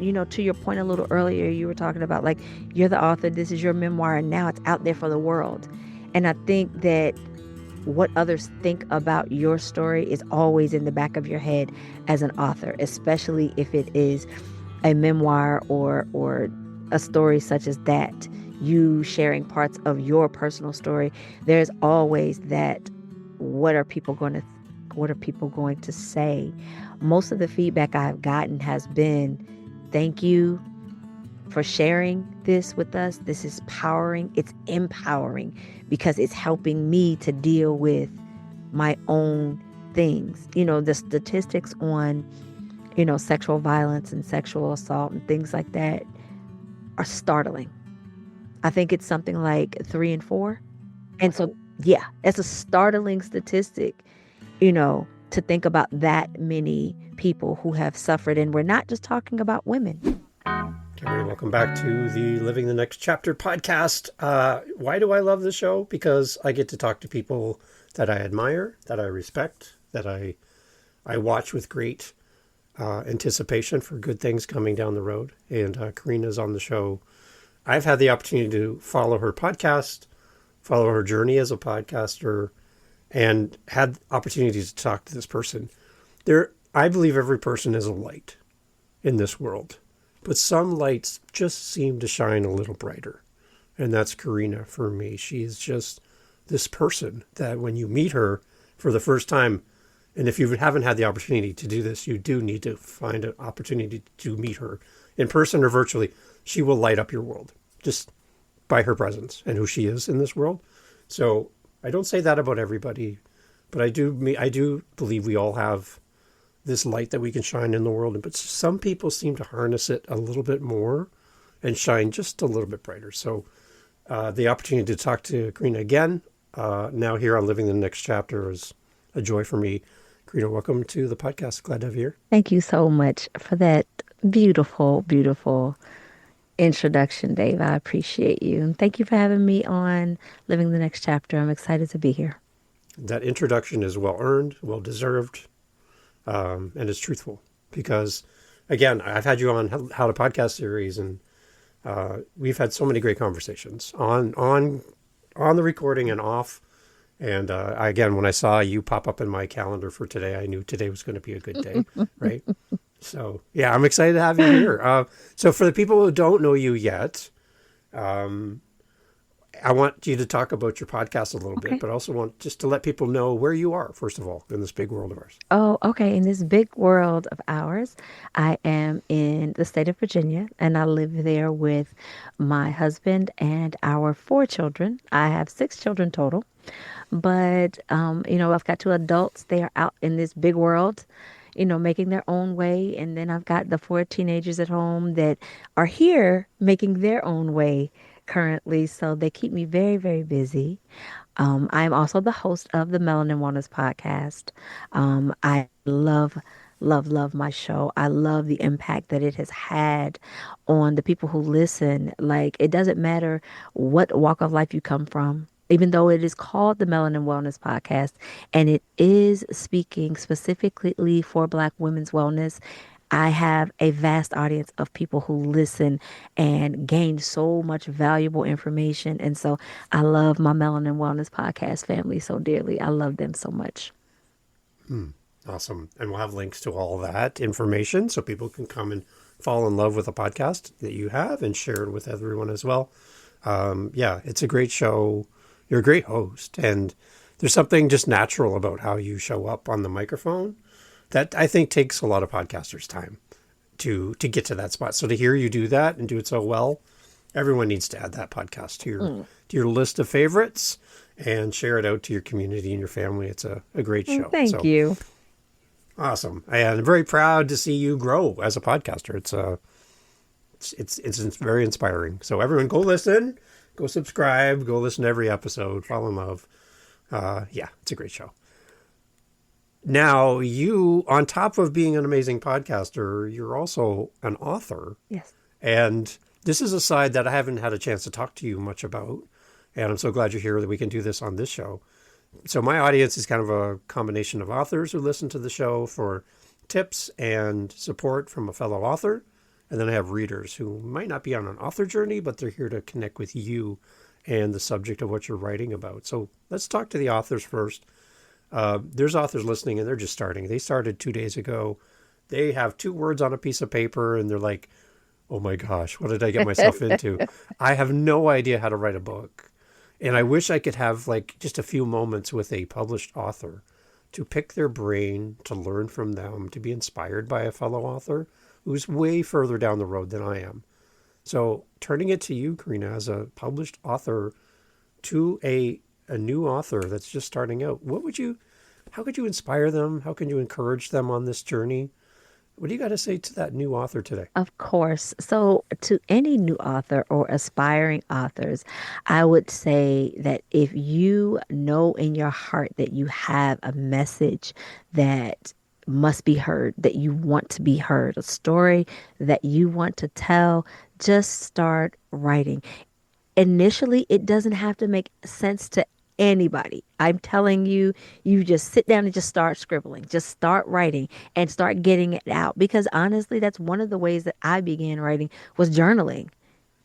to your point a little earlier, you were talking about like, you're the author, this is your memoir, and now it's out there for the world. And I think that what others think about your story is always in the back of your head as an author, especially if it is a memoir or a story such as that, you sharing parts of your personal story. There's always that, what are people going to say? Most of the feedback I've gotten has been, thank you for sharing this with us. This is powering. It's empowering because it's helping me to deal with my own things. The statistics on, sexual violence and sexual assault and things like that are startling. I think it's something like 3 and 4. And so, yeah, that's a startling statistic, to think about that many people who have suffered. And we're not just talking about women. Everybody, welcome back to the Living the Next Chapter podcast. Why do I love the show? Because I get to talk to people that I admire, that I respect, that I watch with great anticipation for good things coming down the road. And Corinna's on the show. I've had the opportunity to follow her podcast, follow her journey as a podcaster, and had opportunities to talk to this person. I believe every person is a light in this world. But some lights just seem to shine a little brighter. And that's Corinna for me. She's just this person that when you meet her for the first time, and if you haven't had the opportunity to do this, you do need to find an opportunity to meet her in person or virtually. She will light up your world just by her presence and who she is in this world. So I don't say that about everybody, but I do believe we all have this light that we can shine in the world. But some people seem to harness it a little bit more and shine just a little bit brighter. So the opportunity to talk to Corinna again, now here on Living the Next Chapter, is a joy for me. Corinna, welcome to the podcast. Glad to have you here. Thank you so much for that beautiful, beautiful introduction, Dave. I appreciate you. And thank you for having me on Living the Next Chapter. I'm excited to be here. That introduction is well-earned, well-deserved. And it's truthful because, again, I've had you on How to Podcast series, and we've had so many great conversations on the recording and off. And again, when I saw you pop up in my calendar for today, I knew today was going to be a good day, right? So, yeah, I'm excited to have you here. So for the people who don't know you yet, I want you to talk about your podcast a little bit, but also want just to let people know where you are, first of all, in this big world of ours. Oh, okay. In this big world of ours, I am in the state of Virginia, and I live there with my husband and our 4 children. I have 6 children total, but, I've got 2 adults. They are out in this big world, making their own way. And then I've got the 4 teenagers at home that are here making their own way currently, so they keep me very, very busy. I'm also the host of the Melanin Wellness Podcast. I love my show. I love the impact that it has had on the people who listen. Like, it doesn't matter what walk of life you come from, even though it is called the Melanin Wellness Podcast, and it is speaking specifically for Black women's wellness. I have a vast audience of people who listen and gain so much valuable information. And so I love my Melanin Wellness Podcast family so dearly. I love them so much. Awesome. And we'll have links to all that information so people can come and fall in love with the podcast that you have and share it with everyone as well. Yeah, it's a great show. You're a great host. And there's something just natural about how you show up on the microphone that I think takes a lot of podcasters' time to get to that spot. So to hear you do that and do it so well, everyone needs to add that podcast to your list of favorites and share it out to your community and your family. It's a great show. Thank you. Awesome. And I'm very proud to see you grow as a podcaster. It's very inspiring. So everyone go listen, go subscribe, go listen to every episode, fall in love. Yeah, it's a great show. Now, you, on top of being an amazing podcaster, you're also an author. Yes. And this is a side that I haven't had a chance to talk to you much about. And I'm so glad you're here that we can do this on this show. So my audience is kind of a combination of authors who listen to the show for tips and support from a fellow author, And then I have readers who might not be on an author journey, but they're here to connect with you and the subject of what you're writing about. So let's talk to the authors first. There's authors listening and they're just starting. They started 2 days ago. They have 2 words on a piece of paper and they're like, oh my gosh, what did I get myself into? I have no idea how to write a book. And I wish I could have like just a few moments with a published author to pick their brain, to learn from them, to be inspired by a fellow author who's way further down the road than I am. So turning it to you, Corinna, as a published author to a new author that's just starting out, how could you inspire them? How can you encourage them on this journey? What do you got to say to that new author today? Of course. So, to any new author or aspiring authors, I would say that if you know in your heart that you have a message that must be heard, that you want to be heard, a story that you want to tell, just start writing. Initially, it doesn't have to make sense to anybody. I'm telling you, you just sit down and just start scribbling, just start writing and start getting it out. Because honestly, that's one of the ways that I began writing was journaling.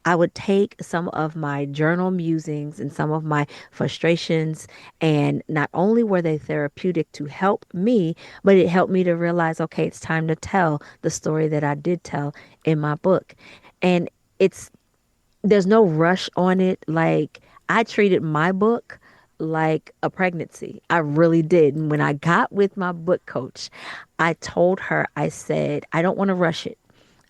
I would take some of my journal musings and some of my frustrations, and not only were they therapeutic to help me, but it helped me to realize, okay, it's time to tell the story that I did tell in my book. And it's there's no rush on it. Like, I treated my book like a pregnancy. I really did. And when I got with my book coach, I told her, I said, I don't want to rush it.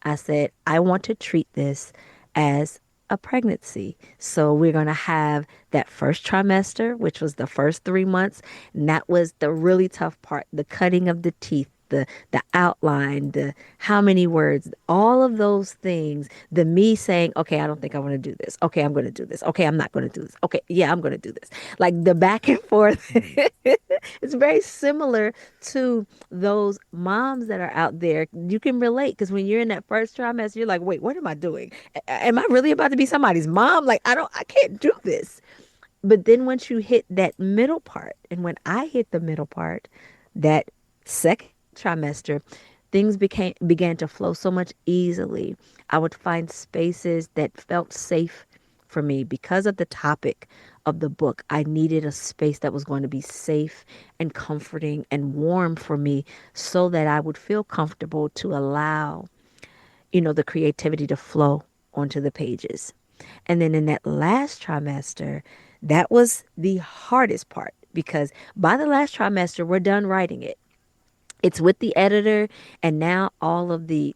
I said, I want to treat this as a pregnancy. So we're going to have that first trimester, which was the first 3 months. And that was the really tough part, the cutting of the teeth, the outline, the how many words, all of those things, the me saying, okay, I don't think I want to do this. Okay, I'm going to do this. Okay, I'm not going to do this. Okay, yeah, I'm going to do this. Like the back and forth. It's very similar to those moms that are out there. You can relate because when you're in that first trimester, you're like, wait, what am I doing? Am I really about to be somebody's mom? Like, I can't do this. But then once you hit that middle part, and when I hit the middle part, that second trimester, things began to flow so much easily. I would find spaces that felt safe for me because of the topic of the book. I needed a space that was going to be safe and comforting and warm for me so that I would feel comfortable to allow, the creativity to flow onto the pages. And then in that last trimester, that was the hardest part because by the last trimester, we're done writing it. It's with the editor, and now all of the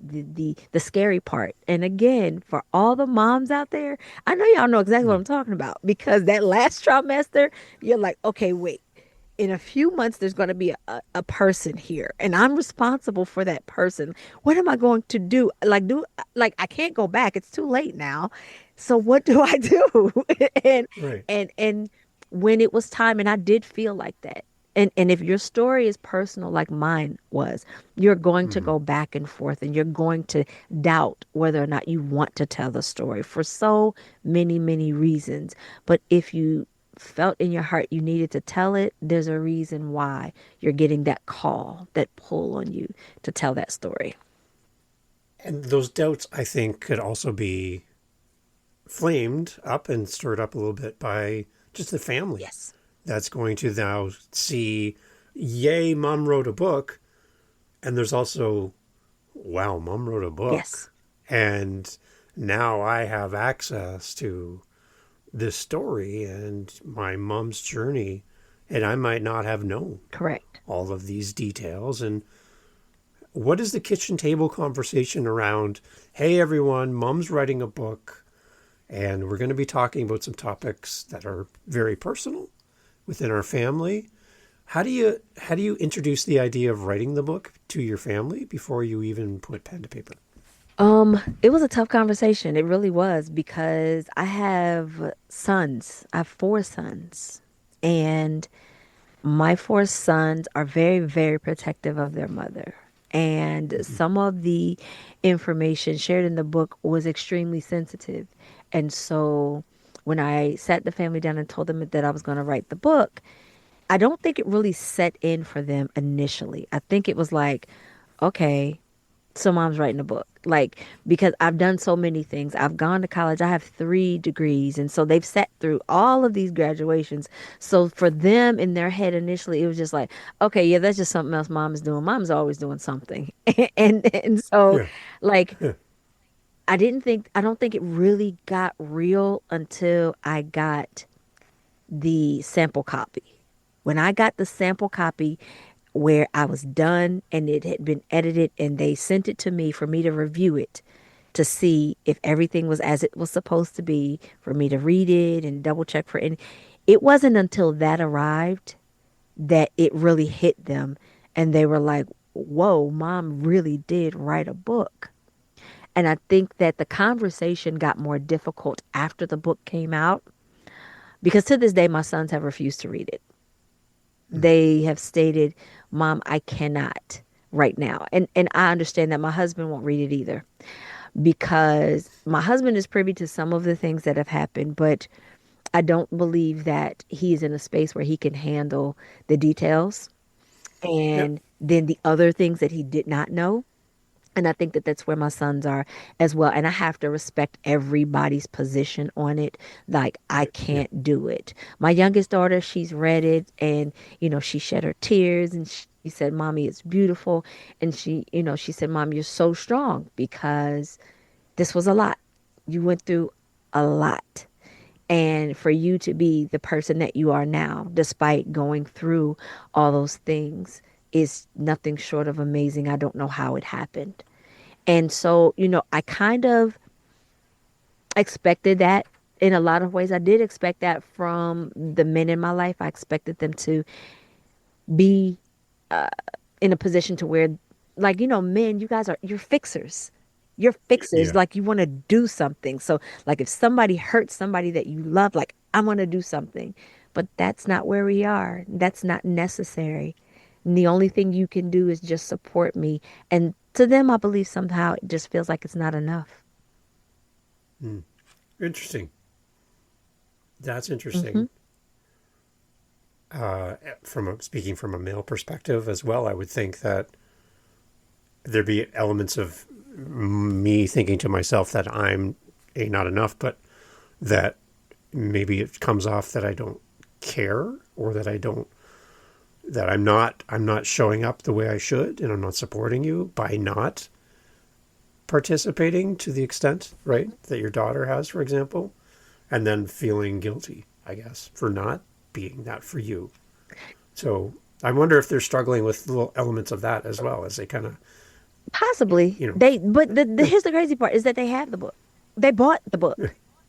scary part. And again, for all the moms out there, I know y'all know exactly what I'm talking about because that last trimester, you're like, okay, wait. In a few months, there's going to be a person here, and I'm responsible for that person. What am I going to do? Like I can't go back. It's too late now. So what do I do? and Right. and when it was time, and I did feel like that. And if your story is personal like mine was, you're going to Mm-hmm. go back and forth and you're going to doubt whether or not you want to tell the story for so many, many reasons. But if you felt in your heart you needed to tell it, there's a reason why you're getting that call, that pull on you to tell that story. And those doubts, I think, could also be flamed up and stirred up a little bit by just the family Yes. that's going to now see, yay, mom wrote a book. And there's also, wow, mom wrote a book. Yes. And now I have access to this story and my mom's journey. And I might not have known Correct. all of these details. And what is the kitchen table conversation around, hey, everyone, mom's writing a book. And we're going to be talking about some topics that are very personal within our family. How do you introduce the idea of writing the book to your family before you even put pen to paper? It was a tough conversation. It really was because I have sons. I have 4 sons. And my 4 sons are very, very protective of their mother. And some of the information shared in the book was extremely sensitive. And so when I sat the family down and told them that I was going to write the book, I don't think it really set in for them initially. I think it was like, okay, So mom's writing a book. Like, because I've done so many things. I've gone to college. I have 3 degrees. And so they've sat through all of these graduations. So for them in their head initially, it was just like, okay, yeah, that's just something else mom is doing. Mom's always doing something. And so Yeah. like I don't think it really got real until I got the sample copy. When I got the sample copy where I was done and it had been edited and they sent it to me for me to review it to see if everything was as it was supposed to be, for me to read it and double check for it. It wasn't until that arrived that it really hit them and they were like, whoa, mom really did write a book. And I think that the conversation got more difficult after the book came out because to this day, my sons have refused to read it. Mm. They have stated, Mom, I cannot right now. And I understand that my husband won't read it either because my husband is privy to some of the things that have happened, but I don't believe that he is in a space where he can handle the details Yep. and then the other things that he did not know. And I think that that's where my sons are as well. And I have to respect everybody's position on it. Like, I Yeah. can't do it. My youngest daughter, she's read it and, she shed her tears and she said, Mommy, it's beautiful. And she said, Mom, you're so strong because this was a lot. You went through a lot. And for you to be the person that you are now, despite going through all those things, is nothing short of amazing. I don't know how it happened. And so, I kind of expected that in a lot of ways. I did expect that from the men in my life. I expected them to be in a position to where, like, men, you guys you're fixers. You're fixers. Yeah. Like, you want to do something. So, like, if somebody hurts somebody that you love, like, I want to do something. But that's not where we are. That's not necessary. And the only thing you can do is just support me. And to them, I believe somehow it just feels like it's not enough. Mm. Interesting. That's Hmm. interesting. Speaking from a male perspective as well, I would think that there'd be elements of me thinking to myself that I'm not enough, but that maybe it comes off that I don't care or that I'm not showing up the way I should and I'm not supporting you by not participating to the extent, right, that your daughter has, for example, and then feeling guilty, I guess, for not being that for you. So I wonder if they're struggling with little elements of that as well as they kind of, Possibly. you know, But here's the crazy part is that they have the book. They bought the book.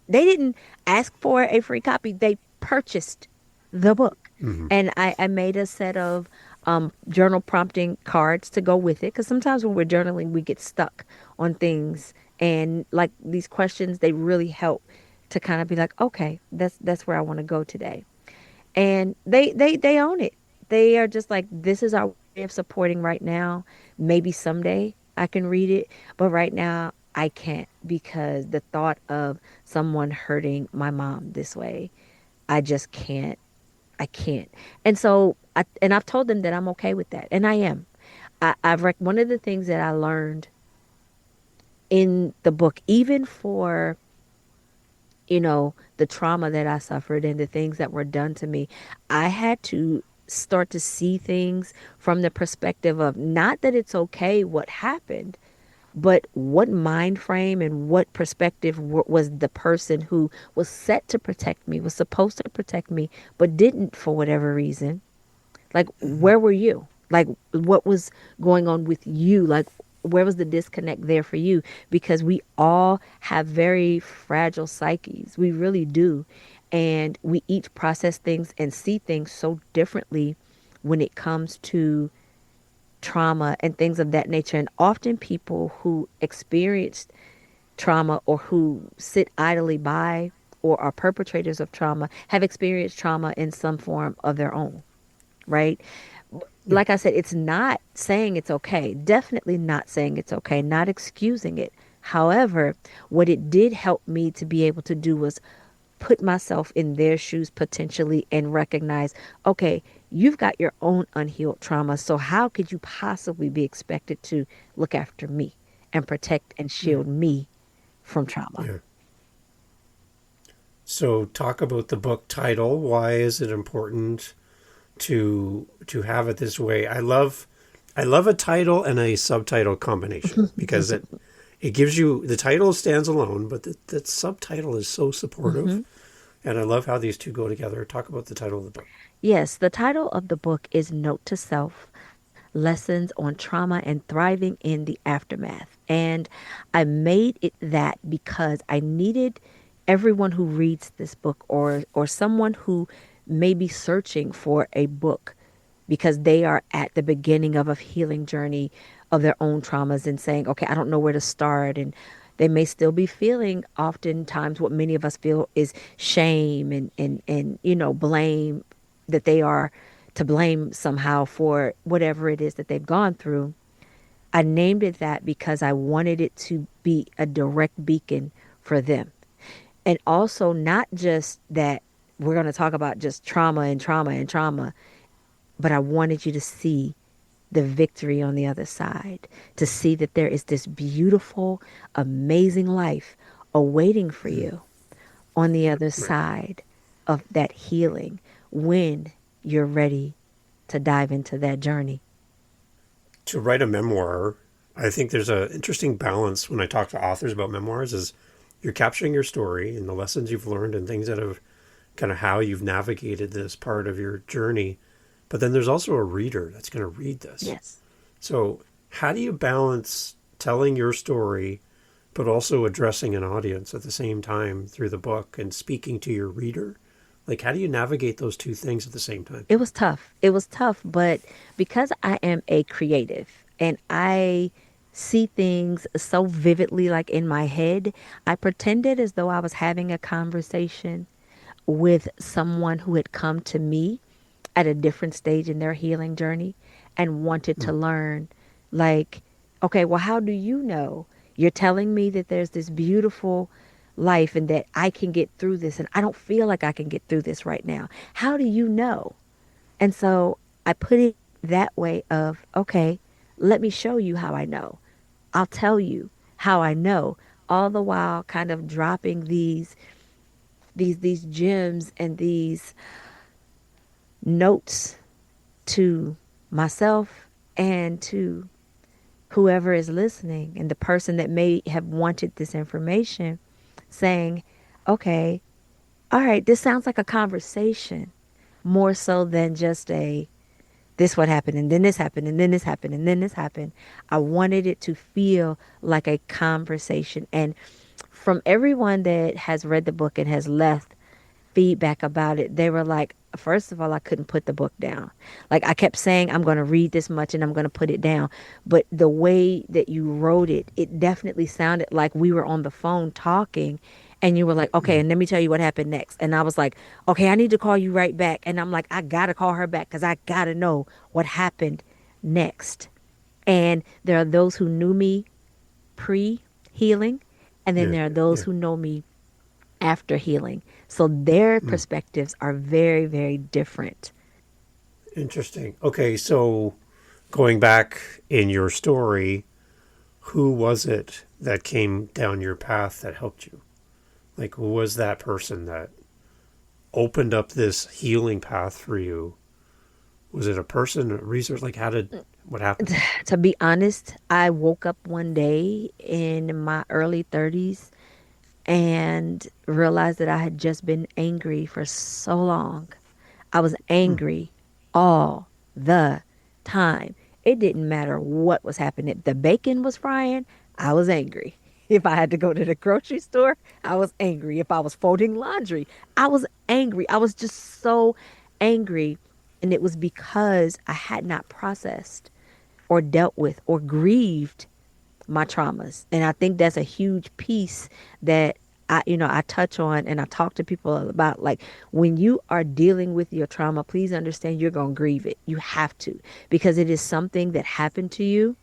They didn't ask for a free copy. They purchased the book. mm-hmm. And I made a set of journal prompting cards to go with it. Because sometimes when we're journaling, we get stuck on things. And like these questions, they really help to kind of be like, okay, that's where I want to go today. And they own it. They are just like, this is our way of supporting right now. Maybe someday I can read it, but right now I can't because the thought of someone hurting my mom this way, I just can't. I can't. And so I've told them that I'm okay with that, and I am. One of the things that I learned in the book, even for the trauma that I suffered and the things that were done to me, I had to start to see things from the perspective of not that it's okay what happened, but what mind frame and what perspective was the person who was set to protect me, was supposed to protect me, but didn't for whatever reason. Like, Mm-hmm. where were you? Like, what was going on with you? Like, where was the disconnect there for you? Because we all have very fragile psyches. We really do. And we each process things and see things so differently when it comes to trauma and things of that nature. And often people who experienced trauma or who sit idly by or are perpetrators of trauma have experienced trauma in some form of their own, right? Yeah. Like I said, it's not saying it's okay. Definitely not saying it's okay, not excusing it. However, what it did help me to be able to do was put myself in their shoes potentially and recognize, okay, You've got your own unhealed trauma. So how could you possibly be expected to look after me and protect and Yeah. shield me from trauma? Yeah. So talk about the book title. Why is it important to have it this way? I love a title and a subtitle combination because it gives you the title stands alone, but the subtitle is so supportive. Hmm. And I love how these two go together. Talk about the title of the book. Yes, the title of the book is Note to Self: Lessons on Trauma and Thriving in the Aftermath. And I made it that because I needed everyone who reads this book, or someone who may be searching for a book because they are at the beginning of a healing journey of their own traumas and saying, okay, I don't know where to start. And they may still be feeling oftentimes what many of us feel is shame and blame, that they are to blame somehow for whatever it is that they've gone through. I named it that because I wanted it to be a direct beacon for them. And also, not just that we're going to talk about just trauma and trauma and trauma, but I wanted you to see the victory on the other side, to see that there is this beautiful, amazing life awaiting for you on the other Right. side of that healing when you're ready to dive into that journey. To write a memoir, I think there's an interesting balance when I talk to authors about memoirs is you're capturing your story and the lessons you've learned and things that have kind of how you've navigated this part of your journey. But then there's also a reader that's going to read this. Yes. So how do you balance telling your story, but also addressing an audience at the same time through the book and speaking to your reader? Like, how do you navigate those two things at the same time? It was tough. It was tough, but because I am a creative and I see things so vividly, like in my head, I pretended as though I was having a conversation with someone who had come to me at a different stage in their healing journey and wanted to learn, like, okay, well, how do you know? You're telling me that there's this beautiful life and that I can get through this, and I don't feel like I can get through this right now. How do you know? And so I put it that way of, okay, let me show you how I know. I'll tell you how I know, all the while kind of dropping these gems and these notes to myself and to whoever is listening, and the person that may have wanted this information, saying, okay, all right, this sounds like a conversation more so than just a this what happened and then this happened and then this happened and then this happened. I wanted it to feel like a conversation. And from everyone that has read the book and has left feedback about it, they were like, first of all, I couldn't put the book down. Like, I kept saying, I'm going to read this much and I'm going to put it down. But the way that you wrote it, it definitely sounded like we were on the phone talking. And you were like, okay, and let me tell you what happened next. And I was like, okay, I need to call you right back. And I'm like, I got to call her back because I got to know what happened next. And there are those who knew me pre healing, and then Yeah, there are those yeah. who know me after healing. So their perspectives are very, very different. Interesting. Okay, so going back in your story, who was it that came down your path that helped you? Like, who was that person that opened up this healing path for you? Was it a person, a resource? Like, what happened? To be honest, I woke up one day in my early 30s and realized that I had just been angry for so long. I was angry all the time. It didn't matter what was happening. If the bacon was frying, I was angry. If I had to go to the grocery store, I was angry. If I was folding laundry, I was angry. I was just so angry. And it was because I had not processed or dealt with or grieved my traumas. And I think that's a huge piece that I touch on and I talk to people about. Like, when you are dealing with your trauma, please understand you're going to grieve it. You have to, because it is something that happened to you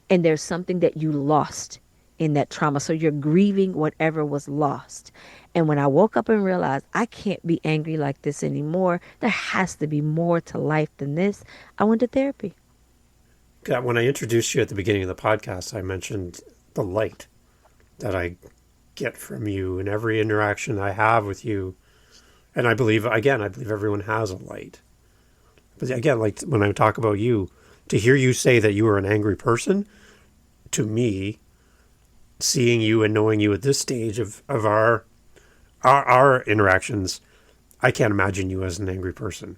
and there's something that you lost in that trauma. So you're grieving whatever was lost. And when I woke up and realized I can't be angry like this anymore, there has to be more to life than this, I went to therapy. When I introduced you at the beginning of the podcast, I mentioned the light that I get from you and every interaction I have with you. And I believe everyone has a light. But again, like when I talk about you, to hear you say that you are an angry person, to me, seeing you and knowing you at this stage of our interactions, I can't imagine you as an angry person.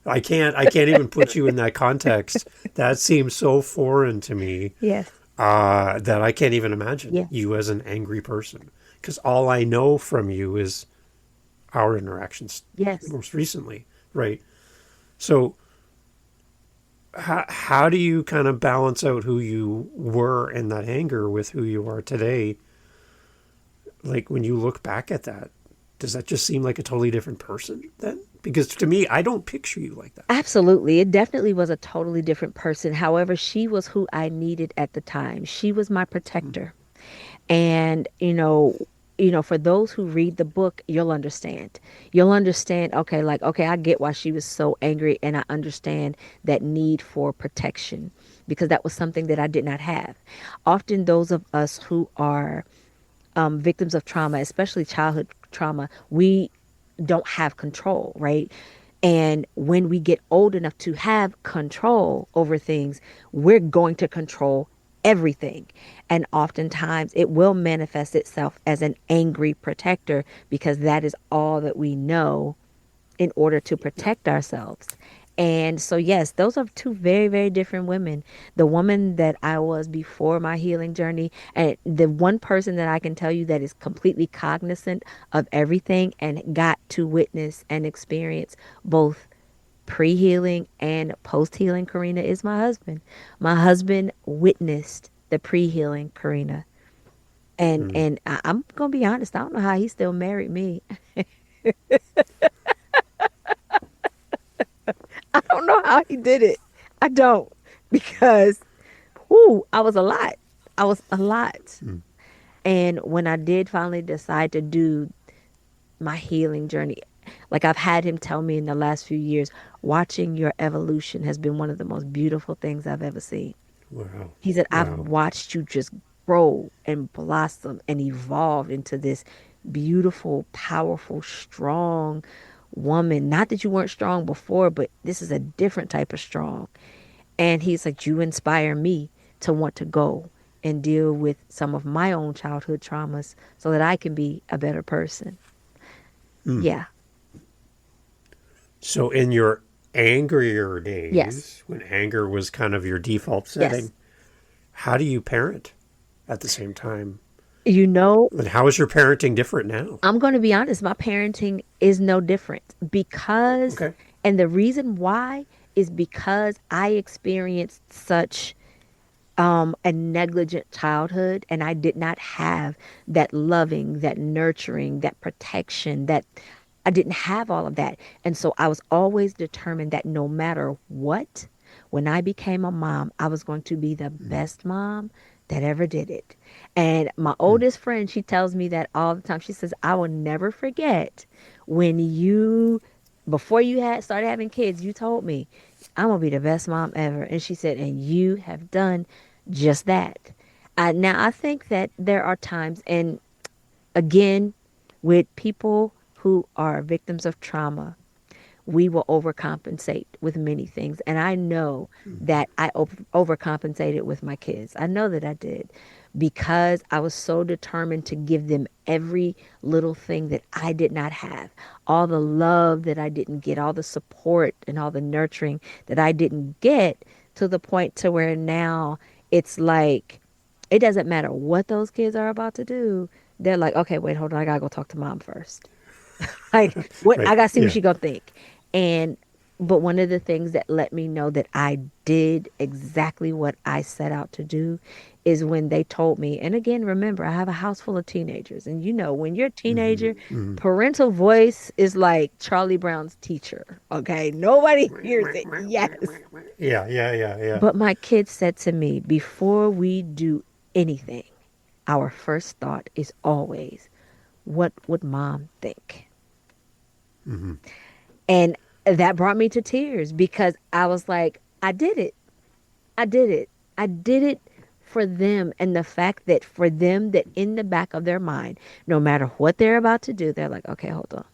I can't even put you in that context. That seems so foreign to me. Yes. That I can't even imagine Yes. you as an angry person. Because all I know from you is our interactions. Yes. Most recently, right? So how do you kind of balance out who you were in that anger with who you are today? Like when you look back at that, does that just seem like a totally different person then? Because to me, I don't picture you like that. Absolutely. It definitely was a totally different person. However, she was who I needed at the time. She was my protector. And, for those who read the book, you'll understand. You'll understand, okay, I get why she was so angry, and I understand that need for protection because that was something that I did not have. Often those of us who are victims of trauma, especially childhood trauma, we don't have control, right? And when we get old enough to have control over things, we're going to control everything. And oftentimes it will manifest itself as an angry protector because that is all that we know in order to protect ourselves. And so, yes, those are two very, very different women. The woman that I was before my healing journey, and the one person that I can tell you that is completely cognizant of everything and got to witness and experience both pre-healing and post-healing Corinna is my husband. My husband witnessed the pre-healing Corinna. And I'm gonna be honest, I don't know how he still married me. I don't know how he did it. I don't. Because I was a lot. I was a lot. And when I did finally decide to do my healing journey, like I've had him tell me in the last few years, watching your evolution has been one of the most beautiful things I've ever seen. Wow. He said, I've Wow. watched you just grow and blossom and evolve into this beautiful, powerful, strong woman. Not that you weren't strong before, but this is a different type of strong. And he's like, you inspire me to want to go and deal with some of my own childhood traumas so that I can be a better person. Yeah. So in your angrier days, Yes. when anger was kind of your default Yes. setting, how do you parent at the same time? You know, And how is your parenting different now? I'm going to be honest, my parenting is no different because, Okay. and the reason why is because I experienced such a negligent childhood and I did not have that loving, that nurturing, that protection, that I didn't have all of that. And so I was always determined that no matter what, when I became a mom, I was going to be the best mom that ever did it. And my oldest friend, she tells me that all the time. She says, I will never forget when before you started having kids, you told me, I'm going to be the best mom ever. And she said, and you have done just that. Now, I think that there are times, and again, with people who are victims of trauma, we will overcompensate with many things. And I know that I overcompensated with my kids. I know that I did because I was so determined to give them every little thing that I did not have, all the love that I didn't get, all the support and all the nurturing that I didn't get, to the point to where now it's like, it doesn't matter what those kids are about to do. They're like, okay, wait, hold on. I gotta go talk to mom first. Like, what? I Right. gotta see what Yeah. she gonna think. And but one of the things that let me know that I did exactly what I set out to do is when they told me, and again, remember, I have a house full of teenagers. And when you're a teenager, parental voice is like Charlie Brown's teacher. Okay. Nobody hears it. Yes. Yeah. But my kids said to me, before we do anything, our first thought is always, what would mom think? Mm-hmm. And that brought me to tears because I was like, I did it. I did it. I did it for them. And the fact that for them, that in the back of their mind, no matter what they're about to do, they're like, okay, hold on.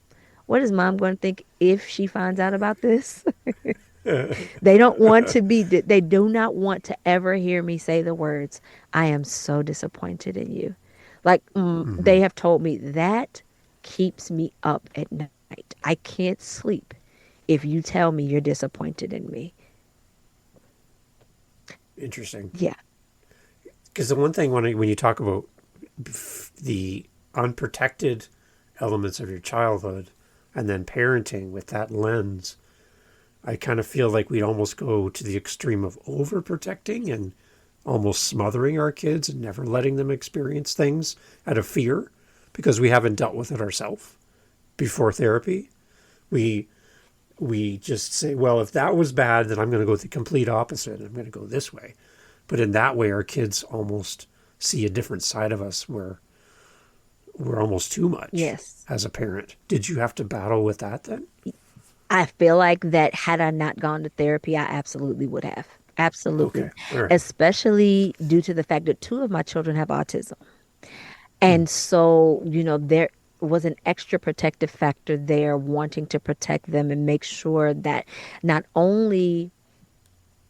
What is mom going to think if she finds out about this? They don't want to be, they do not want to ever hear me say the words, I am so disappointed in you. Like, Mm-hmm. they have told me that keeps me up at night. I can't sleep if you tell me you're disappointed in me. Interesting. Yeah. Because the one thing when you talk about the unprotected elements of your childhood and then parenting with that lens, I kind of feel like we'd almost go to the extreme of overprotecting and almost smothering our kids and never letting them experience things out of fear because we haven't dealt with it ourselves before therapy. We we just say, well, if that was bad, then I'm going to go the complete opposite. I'm going to go this way. But in that way, our kids almost see a different side of us where we're almost too much Yes. as a parent. Did you have to battle with that then? I feel like that had I not gone to therapy, I absolutely would have. Absolutely. Okay. All right. Especially due to the fact that two of my children have autism. Mm, And so, there was an extra protective factor there, wanting to protect them and make sure that not only,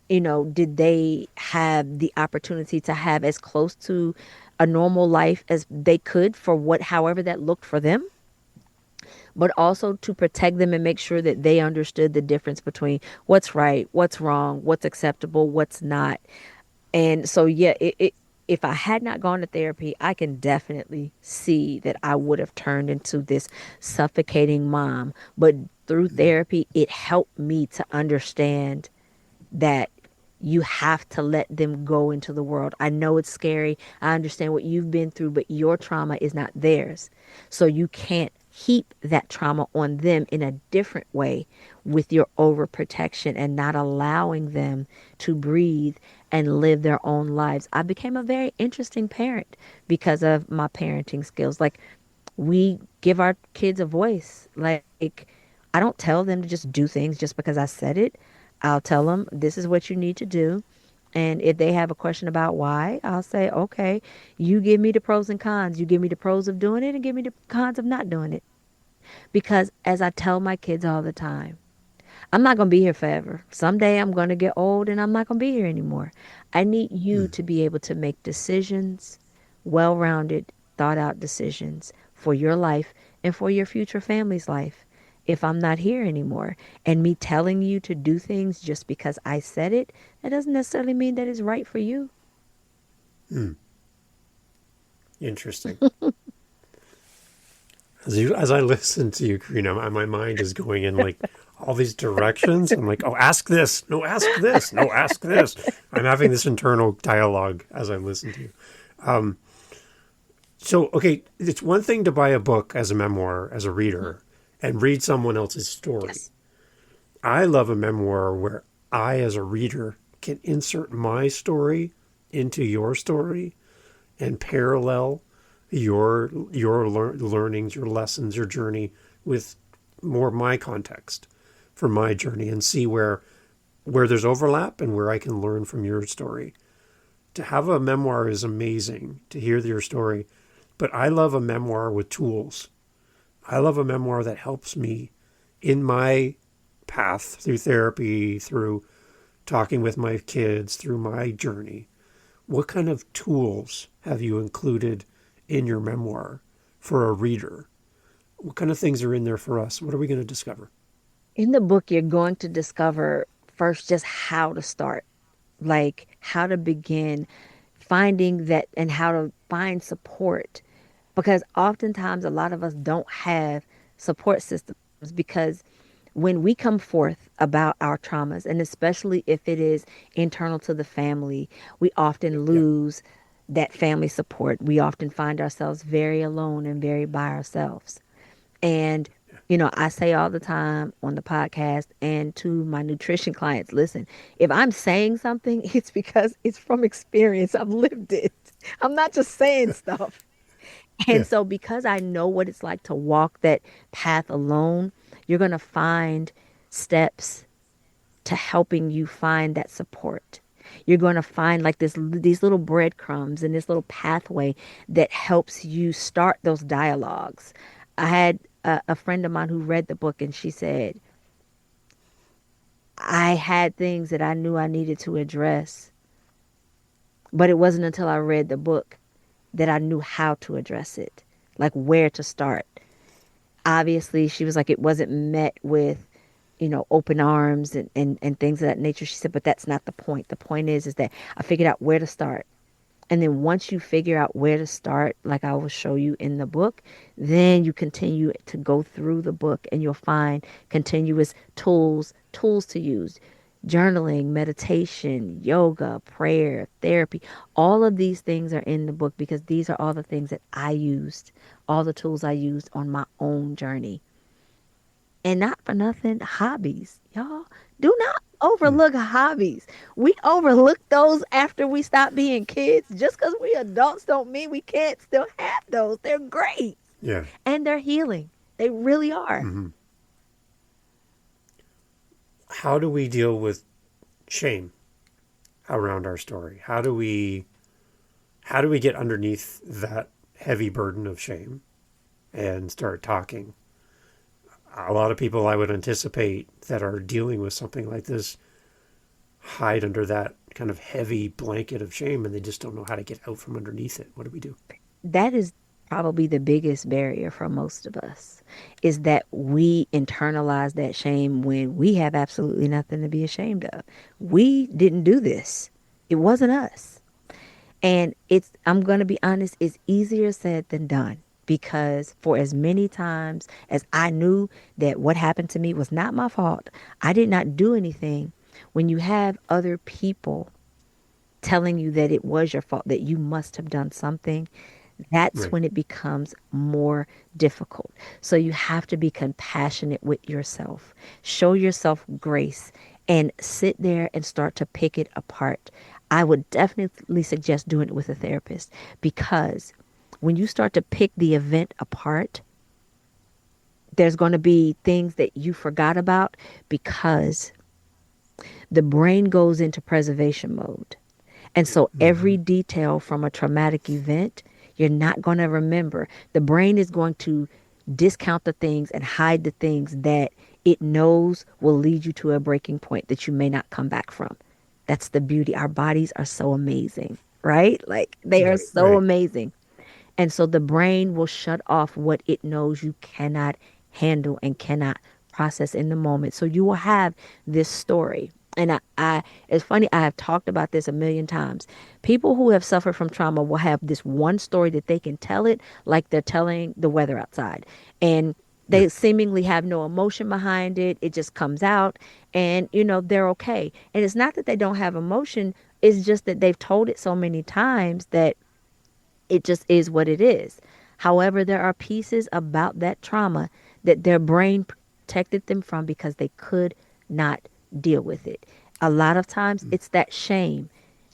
did they have the opportunity to have as close to a normal life as they could for however that looked for them, but also to protect them and make sure that they understood the difference between what's right, what's wrong, what's acceptable, what's not. And so, yeah, if I had not gone to therapy, I can definitely see that I would have turned into this suffocating mom. But through therapy, it helped me to understand that you have to let them go into the world. I know it's scary. I understand what you've been through, but your trauma is not theirs. So you can't heap that trauma on them in a different way with your overprotection and not allowing them to breathe and live their own lives. I became a very interesting parent because of my parenting skills. Like, we give our kids a voice. Like, I don't tell them to just do things just because I said it. I'll tell them this is what you need to do. And if they have a question about why, I'll say, okay, you give me the pros and cons. You give me the pros of doing it and give me the cons of not doing it. Because as I tell my kids all the time, I'm not going to be here forever. Someday I'm going to get old and I'm not going to be here anymore. I need you mm. to be able to make decisions, well rounded, thought out decisions for your life and for your future family's life if I'm not here anymore. And me telling you to do things just because I said it, that doesn't necessarily mean that it's right for you. Interesting. As I listen to you, Corinna, my mind is going in like all these directions. I'm like, oh, ask this. No, ask this. No, ask this. I'm having this internal dialogue as I listen to you. So, okay, it's one thing to buy a book as a memoir, as a reader, and read someone else's story. Yes. I love a memoir where I, as a reader, can insert my story into your story and parallel your learnings, your lessons, your journey with more my context for my journey and see where there's overlap and where I can learn from your story. To have a memoir is amazing, to hear your story, but I love a memoir with tools. I love a memoir that helps me in my path through therapy, through talking with my kids, through my journey. What kind of tools have you included in your memoir for a reader? What kind of things are in there for us? What are we going to discover? In the book, you're going to discover first just how to start, like how to begin finding that and how to find support. Because oftentimes, a lot of us don't have support systems because when we come forth about our traumas, and especially if it is internal to the family, we often Yeah. lose that family support. We often find ourselves very alone and very by ourselves. And I say all the time on the podcast and to my nutrition clients, listen, if I'm saying something, it's because it's from experience. I've lived it. I'm not just saying stuff. And Yeah. so, because I know what it's like to walk that path alone, you're going to find steps to helping you find that support. You're going to find like these little breadcrumbs and this little pathway that helps you start those dialogues. I had a friend of mine who read the book and she said, I had things that I knew I needed to address, but it wasn't until I read the book that I knew how to address it, like where to start. Obviously, she was like, it wasn't met with, open arms and things of that nature. She said, but that's not the point. The point is that I figured out where to start. And then once you figure out where to start, like I will show you in the book, then you continue to go through the book and you'll find continuous tools to use. Journaling, meditation, yoga, prayer, therapy, all of these things are in the book because these are all the things that I used, all the tools I used on my own journey. And not for nothing, hobbies, y'all. Do not Mm. overlook hobbies. We overlook those after we stop being kids. Just because we adults don't mean we can't still have those. They're great Yeah. and they're healing. They really are. Hmm. How do we deal with shame around our story? How do we get underneath that heavy burden of shame and start talking? A lot of people I would anticipate that are dealing with something like this hide under that kind of heavy blanket of shame and they just don't know how to get out from underneath it. What do we do? That is probably the biggest barrier for most of us is that we internalize that shame when we have absolutely nothing to be ashamed of. We didn't do this. It wasn't us. And I'm going to be honest, it's easier said than done because for as many times as I knew that what happened to me was not my fault, I did not do anything. When you have other people telling you that it was your fault, that you must have done something, that's Right. when it becomes more difficult. So you have to be compassionate with yourself. Show yourself grace and sit there and start to pick it apart. I would definitely suggest doing it with a therapist because when you start to pick the event apart, there's going to be things that you forgot about because the brain goes into preservation mode. And so Hmm. every detail from a traumatic event, you're not going to remember. The brain is going to discount the things and hide the things that it knows will lead you to a breaking point that you may not come back from. That's the beauty. Our bodies are so amazing, right? Like they are Right. so Right. amazing. And so the brain will shut off what it knows you cannot handle and cannot process in the moment. So you will have this story. And it's funny, I have talked about this a million times. People who have suffered from trauma will have this one story that they can tell it like they're telling the weather outside. And Yeah. they seemingly have no emotion behind it. It just comes out and, they're okay. And it's not that they don't have emotion, it's just that they've told it so many times that it just is what it is. However, there are pieces about that trauma that their brain protected them from because they could not deal with it. A lot of times Mm. it's that shame,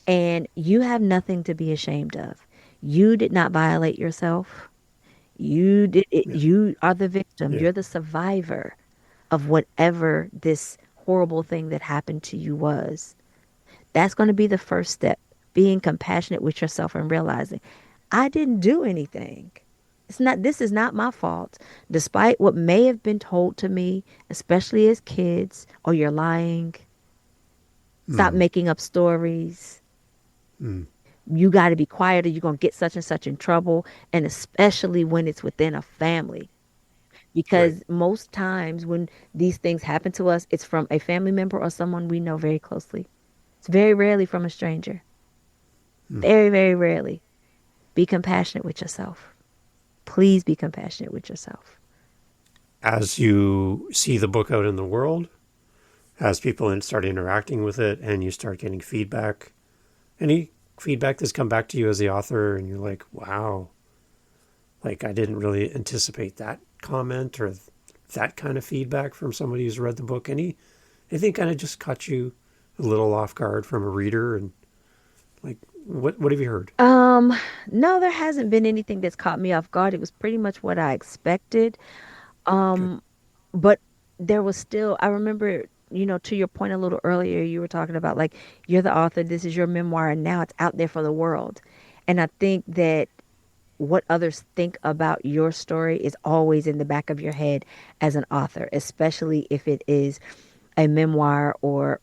and you have nothing to be ashamed of. You did not violate yourself. You did it, Yeah. you are the victim. Yeah. You're the survivor of whatever this horrible thing that happened to you was. That's going to be the first step, being compassionate with yourself and realizing I didn't do anything. This is not my fault. Despite what may have been told to me, especially as kids, or you're lying, stop Hmm. making up stories. Mm. You got to be quiet or you're going to get such and such in trouble. And especially when it's within a family. Right. Because most times when these things happen to us, it's from a family member or someone we know very closely. It's very rarely from a stranger. Mm. Very, very rarely. Be compassionate with yourself. Please be compassionate with yourself. As you see the book out in the world, as people start interacting with it and you start getting feedback, any feedback that's come back to you as the author and you're like, wow, like I didn't really anticipate that comment or that kind of feedback from somebody who's read the book? Anything kind of just caught you a little off guard from a reader? And like, what have you heard? No, there hasn't been anything that's caught me off guard. It was pretty much what I expected. Good. Um, but there was still, I remember, to your point a little earlier, you were talking about like you're the author, this is your memoir, and now it's out there for the world. And I think that what others think about your story is always in the back of your head as an author, especially if it is a memoir or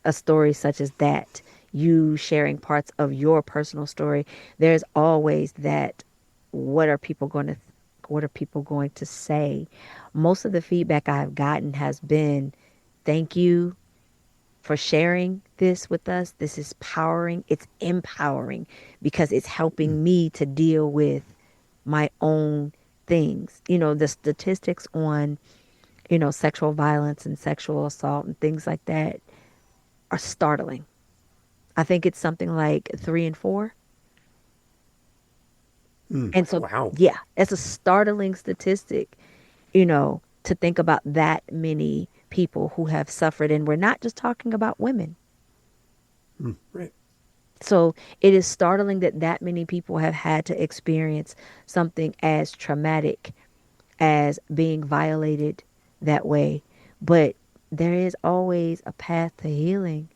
a story such as that, you sharing parts of your personal story. There's always that, what are people going to what are people going to say? Most of the feedback I've gotten has been, thank you for sharing this with us. This is powering. It's empowering because it's Mm, helping me to deal with my own things. The statistics on, sexual violence and sexual assault and things like that are startling. I think it's something like 3 and 4. And so, wow. yeah, it's a startling statistic, to think about that many people who have suffered. And we're not just talking about women. Right. So it is startling that that many people have had to experience something as traumatic as being violated that way. But there is always a path to healing.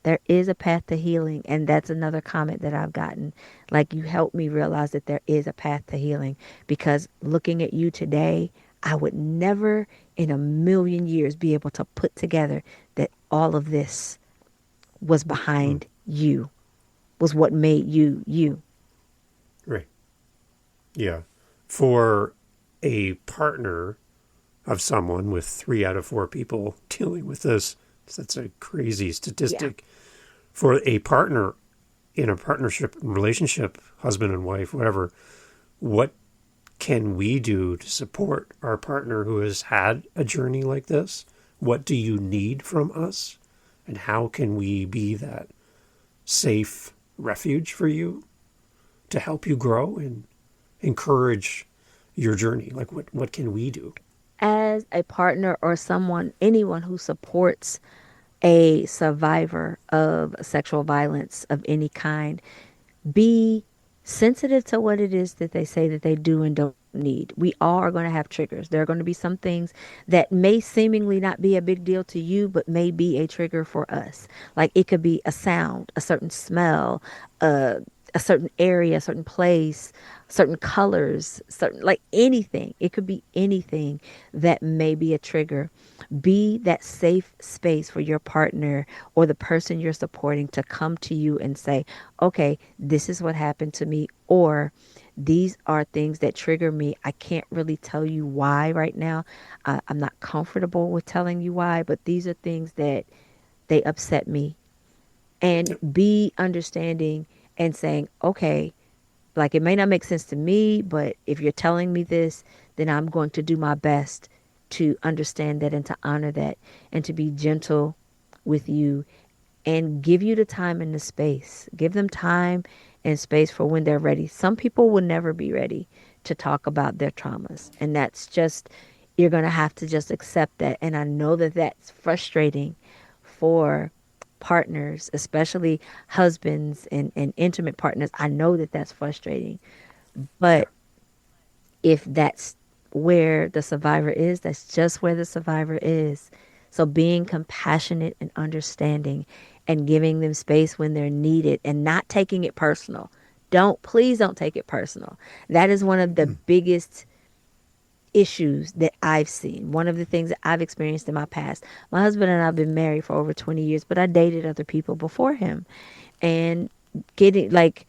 There is a path to healing. And that's another comment that I've gotten. Like, you helped me realize that there is a path to healing, because looking at you today, I would never in a million years be able to put together that all of this was Mm, behind you, was what made you you. right. Yeah. For a partner of someone with 3 out of 4 people dealing with this, that's a crazy Yeah. statistic. For a partner in a partnership relationship, husband and wife, whatever, what can we do to support our partner who has had a journey like this? What do you need from us? And how can we be that safe refuge for you to help you grow and encourage your journey? Like, what can we do? As a partner or someone, anyone who supports a survivor of sexual violence of any kind, be sensitive to what it is that they say that they do and don't need. We all are going to have triggers. There are going to be some things that may seemingly not be a big deal to you, but may be a trigger for us. Like, it could be a sound, a certain smell, a certain area, a certain place, certain colors, certain, like, anything. It could be anything that may be a trigger. Be that safe space for your partner or the person you're supporting to come to you and say, okay, this is what happened to me, or these are things that trigger me. I can't really tell you why right now. I'm not comfortable with telling you why, but these are things that they upset me. And Yep. be understanding and saying, okay, like, it may not make sense to me, but if you're telling me this, then I'm going to do my best to understand that and to honor that and to be gentle with you and give you the time and the space. Give them time and space for when they're ready. Some people will never be ready to talk about their traumas. And that's just, you're going to have to just accept that. And I know that that's frustrating for partners, especially husbands and intimate partners. I know that that's frustrating. Yeah. But if that's where the survivor is, that's just where the survivor is. So being compassionate and understanding and giving them space when they're needed and not taking it personal. Please don't take it personal. That is one of the biggest issues that I've seen. One of the things that I've experienced in my past. My husband and I have been married for over 20 years, but I dated other people before him. And getting, like,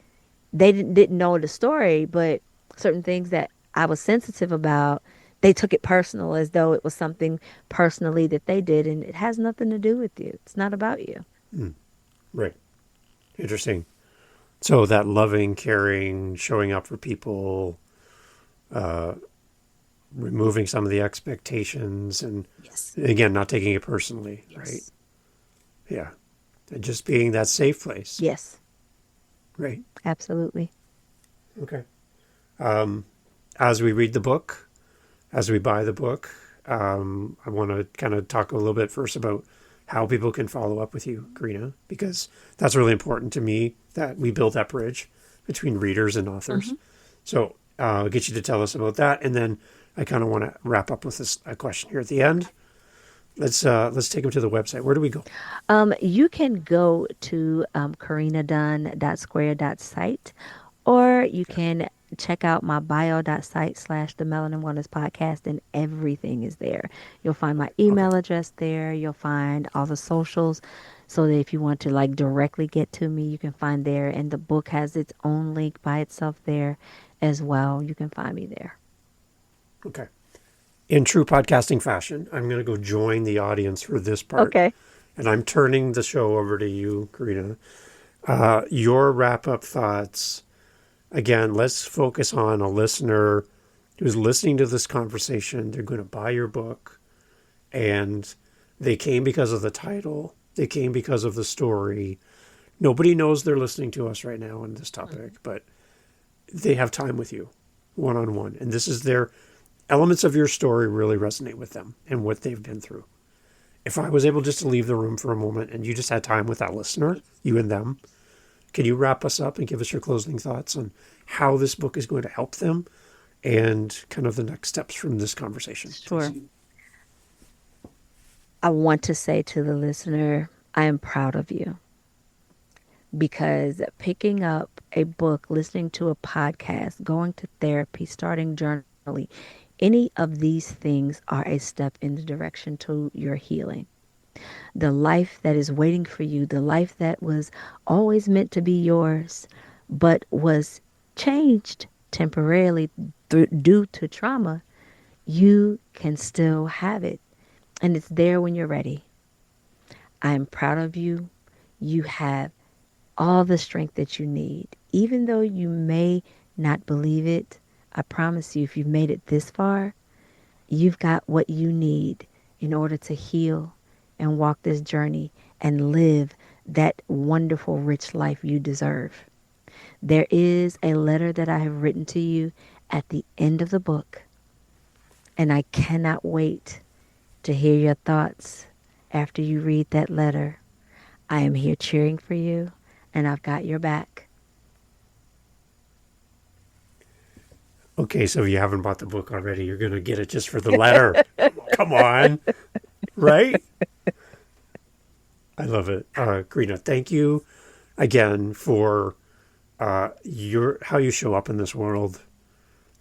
they didn't know the story, but certain things that I was sensitive about, they took it personal as though it was something personally that they did, and it has nothing to do with you. It's not about you. Right. Interesting. So that loving, caring, showing up for people, removing some of the expectations, and Yes. again, not taking it personally, right? Yes. Yeah. And just being that safe place. Yes. Right. Absolutely. Okay. As we read the book, as we buy the book, I want to kind of talk a little bit first about how people can follow up with you, Corinna, because that's really important to me that we build that bridge between readers and authors. Mm-hmm. So I'll get you to tell us about that. And then I kind of want to wrap up with a question here at the end. Let's take them to the website. Where do we go? You can go to corinadunn.square.site, or you can check out my bio.site/the Melanin Wellness Podcast, and everything is there. You'll find my email address there. You'll find all the socials, so that if you want to like directly get to me, you can find there. And the book has its own link by itself there as well. You can find me there. Okay. In true podcasting fashion, I'm going to go join the audience for this part. Okay. And I'm turning the show over to you, Corinna. Your wrap-up thoughts. Again, let's focus on a listener who's listening to this conversation. They're going to buy your book, and they came because of the title. They came because of the story. Nobody knows they're listening to us right now on this topic, but they have time with you, one-on-one. And this is their elements of your story really resonate with them and what they've been through. If I was able just to leave the room for a moment and you just had time with that listener, you and them, can you wrap us up and give us your closing thoughts on how this book is going to help them and kind of the next steps from this conversation? Sure. I want to say to the listener, I am proud of you, because picking up a book, listening to a podcast, going to therapy, starting journaling, any of these things are a step in the direction to your healing. The life that is waiting for you, the life that was always meant to be yours, but was changed temporarily due to trauma, you can still have it. And it's there when you're ready. I am proud of you. You have all the strength that you need. Even though you may not believe it, I promise you, if you've made it this far, you've got what you need in order to heal and walk this journey and live that wonderful, rich life you deserve. There is a letter that I have written to you at the end of the book, and I cannot wait to hear your thoughts after you read that letter. I am here cheering for you, and I've got your back. Okay, so if you haven't bought the book already, you're going to get it just for the letter. Come on. Right? I love it. Corinna, thank you again for how you show up in this world.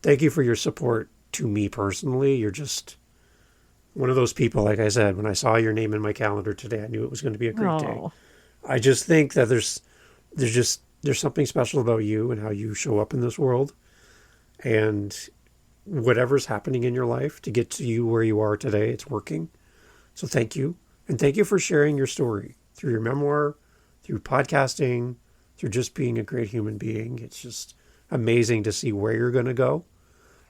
Thank you for your support to me personally. You're just one of those people, like I said, when I saw your name in my calendar today, I knew it was going to be a great day. I just think that there's something special about you and how you show up in this world. And whatever's happening in your life to get to you where you are today, it's working. So thank you. And thank you for sharing your story through your memoir, through podcasting, through just being a great human being. It's just amazing to see where you're going to go.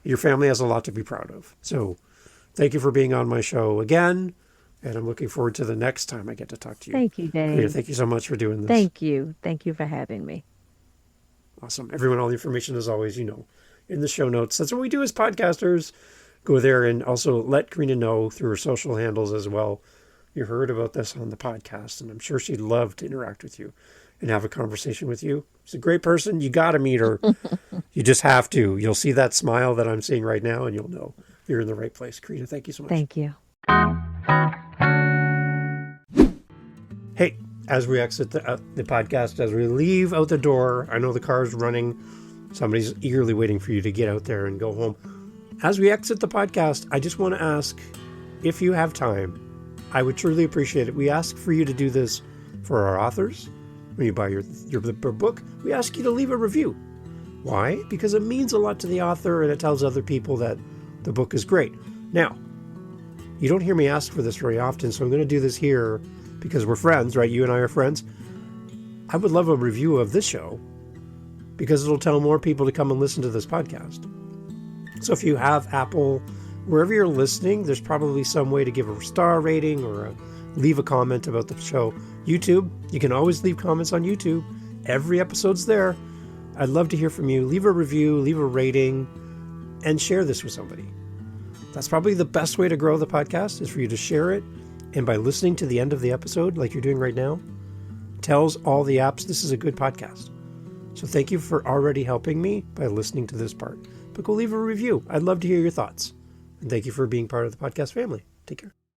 Your family has a lot to be proud of. So thank you for being on my show again. And I'm looking forward to the next time I get to talk to you. Thank you, Dave. Thank you so much for doing this. Thank you. Thank you for having me. Awesome. Everyone, all the information, as always, in the show notes. That's what we do as podcasters. Go there and also let Corinna know through her social handles as well. You heard about this on the podcast, and I'm sure she'd love to interact with you and have a conversation with you. She's a great person. You got to meet her. You just have to. You'll see that smile that I'm seeing right now, and you'll know you're in the right place. Corinna, thank you so much. Thank you. Hey, as we exit the podcast, as we leave out the door, I know the car's running. Somebody's eagerly waiting for you to get out there and go home. As we exit the podcast, I just want to ask if you have time. I would truly appreciate it. We ask for you to do this for our authors. When you buy your book, we ask you to leave a review. Why? Because it means a lot to the author and it tells other people that the book is great. Now, you don't hear me ask for this very often, so I'm going to do this here because we're friends, right? You and I are friends. I would love a review of this show because it'll tell more people to come and listen to this podcast. So if you have Apple, wherever you're listening, there's probably some way to give a star rating or leave a comment about the show. YouTube, you can always leave comments on YouTube. Every episode's there. I'd love to hear from you. Leave a review, leave a rating, and share this with somebody. That's probably the best way to grow the podcast, is for you to share it. And by listening to the end of the episode, like you're doing right now, tells all the apps this is a good podcast. So thank you for already helping me by listening to this part. But go leave a review. I'd love to hear your thoughts. And thank you for being part of the podcast family. Take care.